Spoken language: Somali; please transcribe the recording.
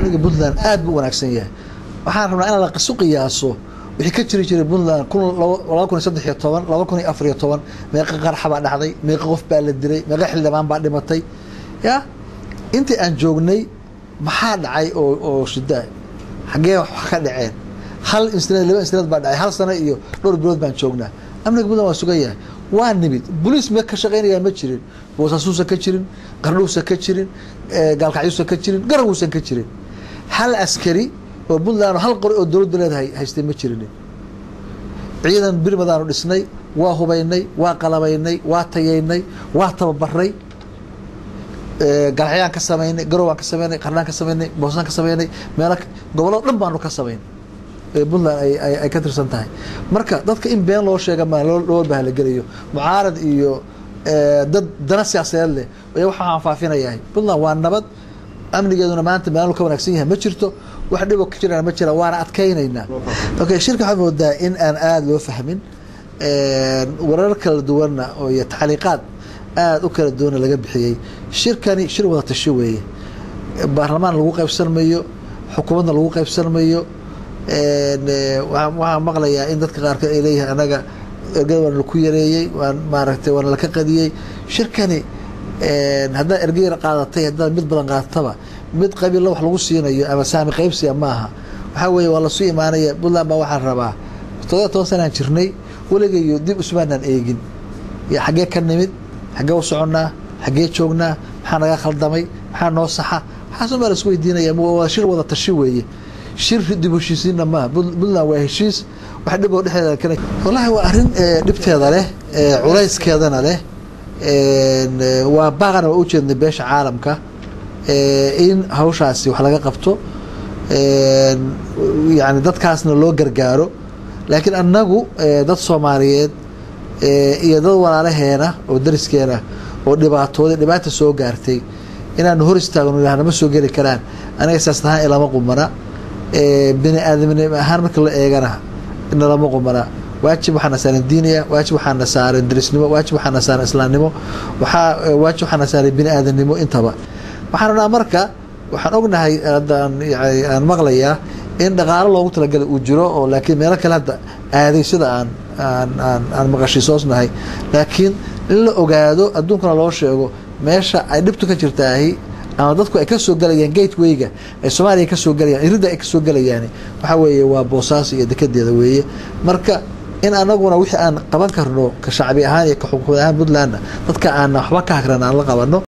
amniga Puntland aad buu wanaagsan yahay waxaan rabnaa in la qasuqiyaaso wixii ka jiray Puntland 2013 2014 meeqa qarxa baa dhacday meeqa qof baa la dilay meeqa xildhibaan baa dhimatay ya intii aan joognay maxaa dhacay oo shidaa xagee wax ka dhaceen hal instead laba instead baa dhacay hal sano iyo dhowr bilood baan joognaa amniga Puntland waa sugayaa waa nimid booliis ma ka shaqeynayaan ma jirin boosasuusa ka jirin qardhuusa ka jirin gaalkacyuusa ka jirin garawuusan ka jirin hal askari oo Puntland hal qori oo dawladda leedahay haystay ma jirin ciidan birmadaan dhisnay waa hubaynay waa qalabaynay waa tayeynay waa tababaray gaalxayaan ka sameynay garawaan ka sameynay qarnaan ka sameynay boosaan ka sameynay meel gobolada dhan baanu ka sameynay Puntland ay ka tirsan tahay marka dadka in been loo sheega ma loo bahla galiyo mucaarad iyo dad dana siyaasadeed leh waxa aan faafinayaa Puntland waa nabad amnigeeduna maanta meel ka wanaagsan yahay ma jirto wax dhibo ka jirana ma jira waana adkaynaynaa okay shirka waxa moodaa in aan aad loo fahmin warar kala duwan oo iyo taxliiqaad aad u kala duwan laga bixiyay shirkani shir wada tashi weeye baarlamaan lagu qaybsanayo xukuumadna lagu qaybsanayo waxaan maqlayaa in dadka qaar ay leeyahay anaga ergada waan ku yareeyay waan maaragtay waan la ka qadiyay shirkani hadda ergada qaadatay hadda mid badan qaadataba mid qabiil wax lagu siinayo ama saami qaybsiga maaha waxa weeye waa la soo imaanaya Puntland baa waxaan rabaa 17 sano jirnay waligeeyo dib usmaanaan eegin ya xagee ka nimid xagee u soconaa xagee joognaa maxaa naga khaldamay maxaa noo saxa xasan baa la isku weydiinaya waa shir wada tashi weeye shir dib u heshiisiina ma Puntland waa heshiis wax dhib oo dhexdeeda kana wallahi waa arin dhibteeda leh culayskeedana leh waa baaqana u jeednay beesha caalamka in hawshaasi wax laga qabto yani dadkaasna loo gargaaro laakiin annagu dad Soomaaliyeed iyo dad walaalaheena oo dariskeena oo dhibaato soo gaartay inaan hor istaagno ilaahna ma soo gali karaan aniga saasnaha ilama qumana bini aadamnimo ahaan marka la eegana in lama qumana waajib waxana saaran diiniya waajib waxana saaran darisnimo waajib waxana saaran islaamnimo waajib waxana saaran bini aadamnimo intaba waxaan marka waxaan ognahay aan maqlayaa in dhaqaale loogu talagalay uu jiro oo laakiin meel kale hadda aaday sida aan maqashiisoonahay laakiin in la ogaado adduunkana loo sheego meesha ay dhibtu ka jirtaahi ama dadku ay ka soo galayaan gateway-ga ay Soomaaliya ka soo galayaan irida ay ka soo galayaan waxa weeye waa Boosaaso iyo dekedeeda weeye marka in anaguna wixii aan qaban karno ka shacbi ahaan iyo ka xukuumad ahaan Puntland dadka aan waxba ka hakrana aan la qabano